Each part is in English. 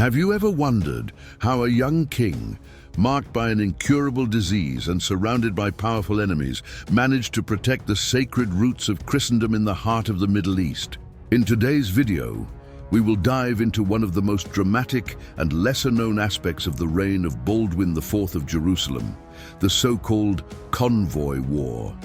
Have you ever wondered how a young king, marked by an incurable disease and surrounded by powerful enemies, managed to protect the sacred roots of Christendom in the heart of the Middle East? In today's video, we will dive into one of the most dramatic and lesser-known aspects of the reign of Baldwin IV of Jerusalem, the so-called Convoy War.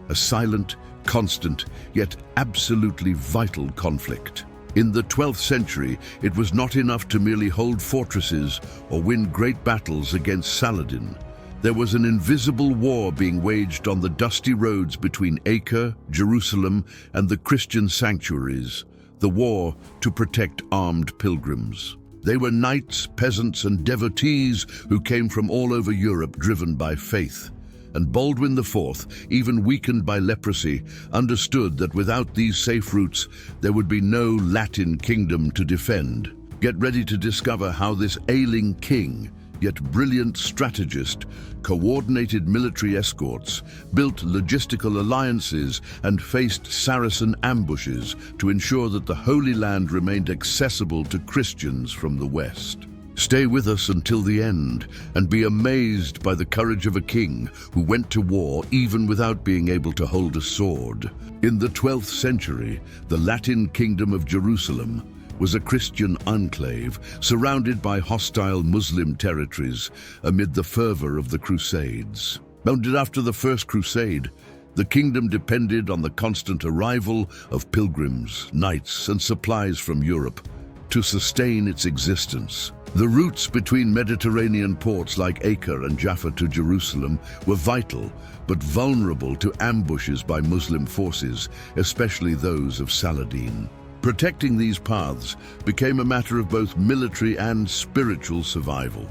A silent, constant, yet absolutely vital conflict. In the 12th century, it was not enough to merely hold fortresses or win great battles against Saladin. There was an invisible war being waged on the dusty roads between Acre, Jerusalem, and the Christian sanctuaries, the war to protect armed pilgrims. They were knights, peasants, and devotees who came from all over Europe driven by faith. And Baldwin IV, even weakened by leprosy, understood that without these safe routes, there would be no Latin kingdom to defend. Get ready to discover how this ailing king, yet brilliant strategist, coordinated military escorts, built logistical alliances, and faced Saracen ambushes to ensure that the Holy Land remained accessible to Christians from the West. Stay with us until the end and be amazed by the courage of a king who went to war even without being able to hold a sword. In the 12th century, the Latin kingdom of Jerusalem was a Christian enclave surrounded by hostile Muslim territories amid the fervor of the Crusades. Founded after the First Crusade, the kingdom depended on the constant arrival of pilgrims, knights, and supplies from Europe to sustain its existence. The routes between Mediterranean ports like Acre and Jaffa to Jerusalem were vital, but vulnerable to ambushes by Muslim forces, especially those of Saladin. Protecting these paths became a matter of both military and spiritual survival.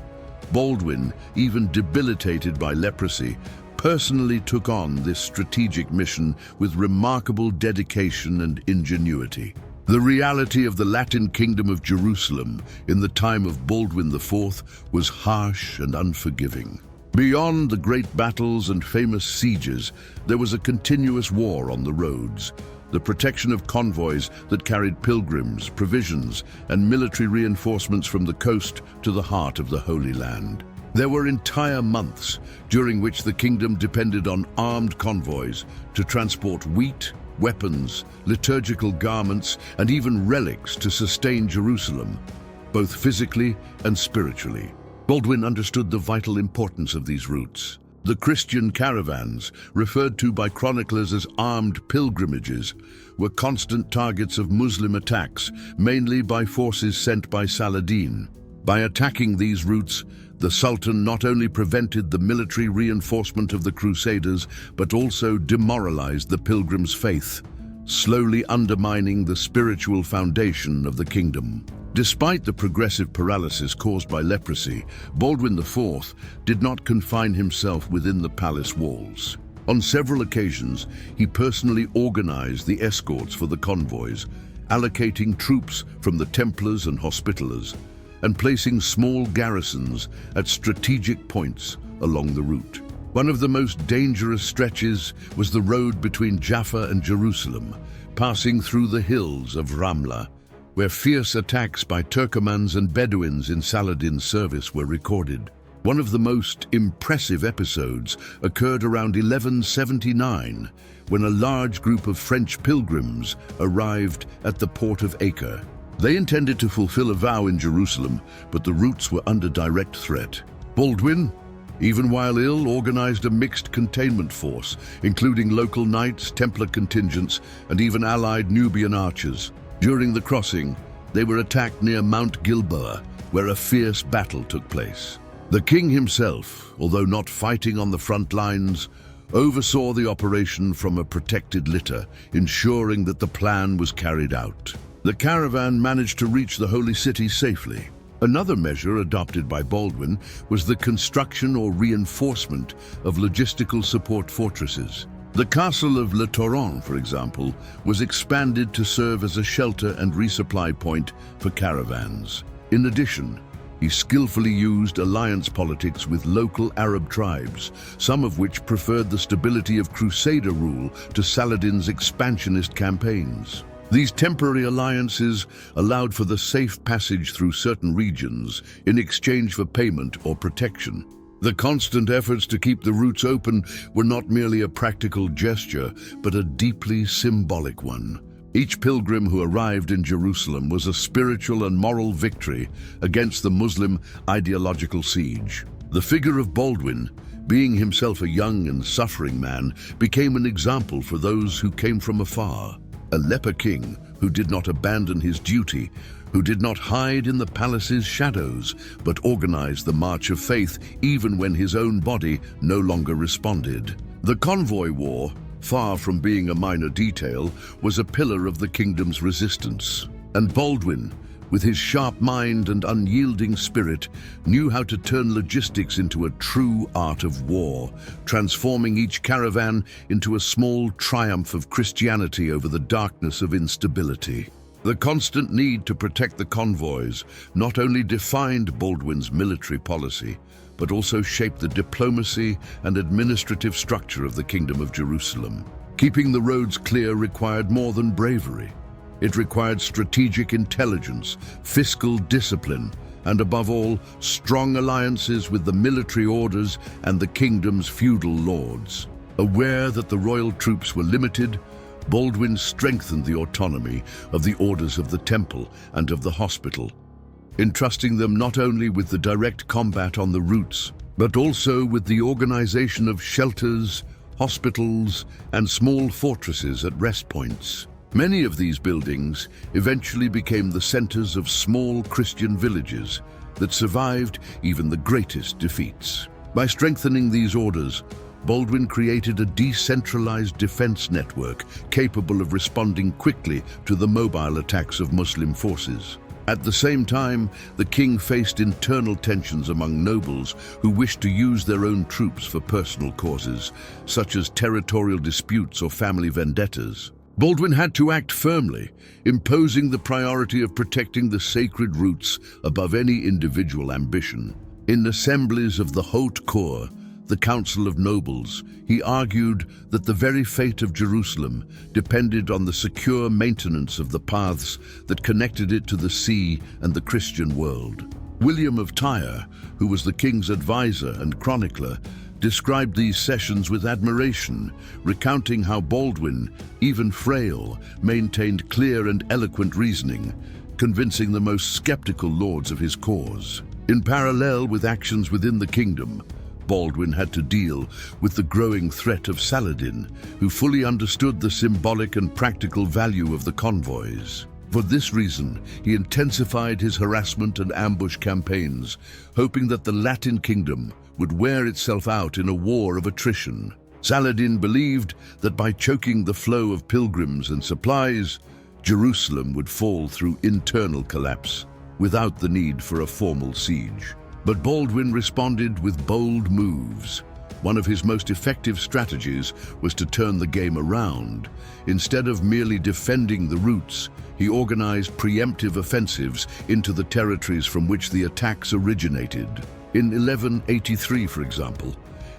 Baldwin, even debilitated by leprosy, personally took on this strategic mission with remarkable dedication and ingenuity. The reality of the Latin kingdom of Jerusalem in the time of Baldwin IV was harsh and unforgiving. Beyond the great battles and famous sieges, there was a continuous war on the roads. The protection of convoys that carried pilgrims, provisions, and military reinforcements from the coast to the heart of the Holy Land. There were entire months during which the kingdom depended on armed convoys to transport wheat, weapons, liturgical garments, and even relics to sustain Jerusalem, both physically and spiritually. Baldwin understood the vital importance of these routes. The Christian caravans, referred to by chroniclers as armed pilgrimages, were constant targets of Muslim attacks, mainly by forces sent by Saladin. By attacking these routes, the Sultan not only prevented the military reinforcement of the Crusaders, but also demoralized the pilgrims' faith, slowly undermining the spiritual foundation of the kingdom. Despite the progressive paralysis caused by leprosy, Baldwin IV did not confine himself within the palace walls. On several occasions, he personally organized the escorts for the convoys, allocating troops from the Templars and Hospitallers, and placing small garrisons at strategic points along the route. One of the most dangerous stretches was the road between Jaffa and Jerusalem, passing through the hills of Ramla, where fierce attacks by Turkomans and Bedouins in Saladin's service were recorded. One of the most impressive episodes occurred around 1179, when a large group of French pilgrims arrived at the port of Acre. They intended to fulfill a vow in Jerusalem, but the routes were under direct threat. Baldwin, even while ill, organized a mixed containment force, including local knights, Templar contingents, and even allied Nubian archers. During the crossing, they were attacked near Mount Gilboa, where a fierce battle took place. The king himself, although not fighting on the front lines, oversaw the operation from a protected litter, ensuring that the plan was carried out. The caravan managed to reach the Holy City safely. Another measure adopted by Baldwin was the construction or reinforcement of logistical support fortresses. The castle of Le Torrent, for example, was expanded to serve as a shelter and resupply point for caravans. In addition, he skillfully used alliance politics with local Arab tribes, some of which preferred the stability of Crusader rule to Saladin's expansionist campaigns. These temporary alliances allowed for the safe passage through certain regions in exchange for payment or protection. The constant efforts to keep the routes open were not merely a practical gesture, but a deeply symbolic one. Each pilgrim who arrived in Jerusalem was a spiritual and moral victory against the Muslim ideological siege. The figure of Baldwin, being himself a young and suffering man, became an example for those who came from afar. A leper king who did not abandon his duty, who did not hide in the palace's shadows, but organized the march of faith even when his own body no longer responded. The Convoy War, far from being a minor detail, was a pillar of the kingdom's resistance. And Baldwin, with his sharp mind and unyielding spirit, knew how to turn logistics into a true art of war, transforming each caravan into a small triumph of Christianity over the darkness of instability. The constant need to protect the convoys not only defined Baldwin's military policy, but also shaped the diplomacy and administrative structure of the Kingdom of Jerusalem. Keeping the roads clear required more than bravery. It required strategic intelligence, fiscal discipline, and above all, strong alliances with the military orders and the kingdom's feudal lords. Aware that the royal troops were limited, Baldwin strengthened the autonomy of the orders of the temple and of the hospital, entrusting them not only with the direct combat on the routes, but also with the organization of shelters, hospitals, and small fortresses at rest points. Many of these buildings eventually became the centers of small Christian villages that survived even the greatest defeats. By strengthening these orders, Baldwin created a decentralized defense network capable of responding quickly to the mobile attacks of Muslim forces. At the same time, the king faced internal tensions among nobles who wished to use their own troops for personal causes, such as territorial disputes or family vendettas. Baldwin had to act firmly, imposing the priority of protecting the sacred routes above any individual ambition. In assemblies of the Haute Cour, the Council of Nobles, he argued that the very fate of Jerusalem depended on the secure maintenance of the paths that connected it to the sea and the Christian world. William of Tyre, who was the king's advisor and chronicler, described these sessions with admiration, recounting how Baldwin, even frail, maintained clear and eloquent reasoning, convincing the most skeptical lords of his cause. In parallel with actions within the kingdom, Baldwin had to deal with the growing threat of Saladin, who fully understood the symbolic and practical value of the convoys. For this reason, he intensified his harassment and ambush campaigns, hoping that the Latin kingdom would wear itself out in a war of attrition. Saladin believed that by choking the flow of pilgrims and supplies, Jerusalem would fall through internal collapse, without the need for a formal siege. But Baldwin responded with bold moves. One of his most effective strategies was to turn the game around. Instead of merely defending the routes, he organized preemptive offensives into the territories from which the attacks originated. In 1183, for example,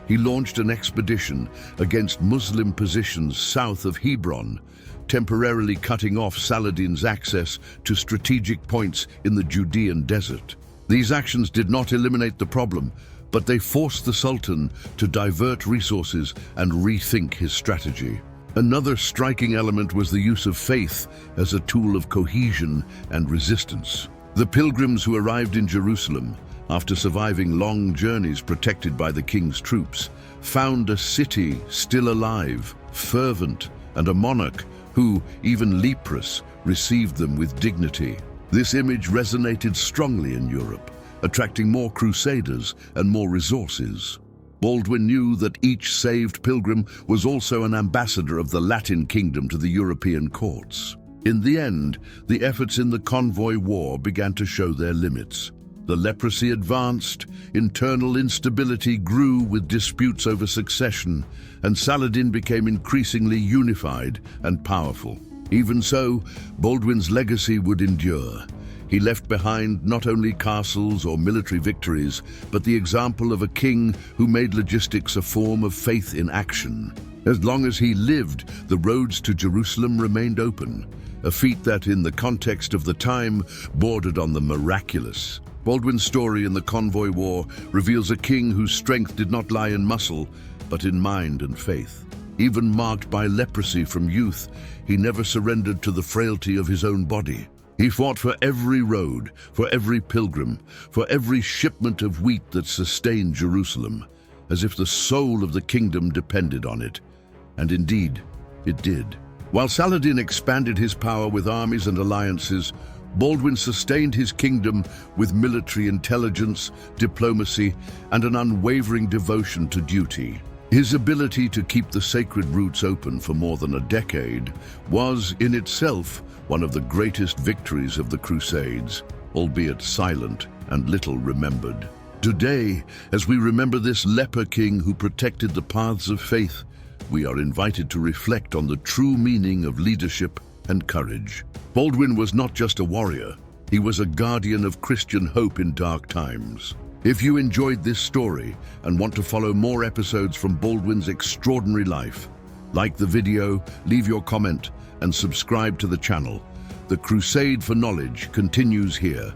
he launched an expedition against Muslim positions south of Hebron, temporarily cutting off Saladin's access to strategic points in the Judean desert. These actions did not eliminate the problem, but they forced the Sultan to divert resources and rethink his strategy. Another striking element was the use of faith as a tool of cohesion and resistance. The pilgrims who arrived in Jerusalem, after surviving long journeys protected by the king's troops, found a city still alive, fervent, and a monarch who, even leprous, received them with dignity. This image resonated strongly in Europe, attracting more crusaders and more resources. Baldwin knew that each saved pilgrim was also an ambassador of the Latin kingdom to the European courts. In the end, the efforts in the Convoy War began to show their limits. The leprosy advanced, internal instability grew with disputes over succession, and Saladin became increasingly unified and powerful. Even so, Baldwin's legacy would endure. He left behind not only castles or military victories, but the example of a king who made logistics a form of faith in action. As long as he lived, the roads to Jerusalem remained open, a feat that, in the context of the time, bordered on the miraculous. Baldwin's story in the Convoy War reveals a king whose strength did not lie in muscle, but in mind and faith. Even marked by leprosy from youth, he never surrendered to the frailty of his own body. He fought for every road, for every pilgrim, for every shipment of wheat that sustained Jerusalem, as if the soul of the kingdom depended on it. And indeed, it did. While Saladin expanded his power with armies and alliances, Baldwin sustained his kingdom with military intelligence, diplomacy, and an unwavering devotion to duty. His ability to keep the sacred routes open for more than a decade was, in itself, one of the greatest victories of the Crusades, albeit silent and little remembered. Today, as we remember this leper king who protected the paths of faith, we are invited to reflect on the true meaning of leadership and courage. Baldwin was not just a warrior, he was a guardian of Christian hope in dark times. If you enjoyed this story and want to follow more episodes from Baldwin's extraordinary life, like the video, leave your comment, and subscribe to the channel. The crusade for knowledge continues here.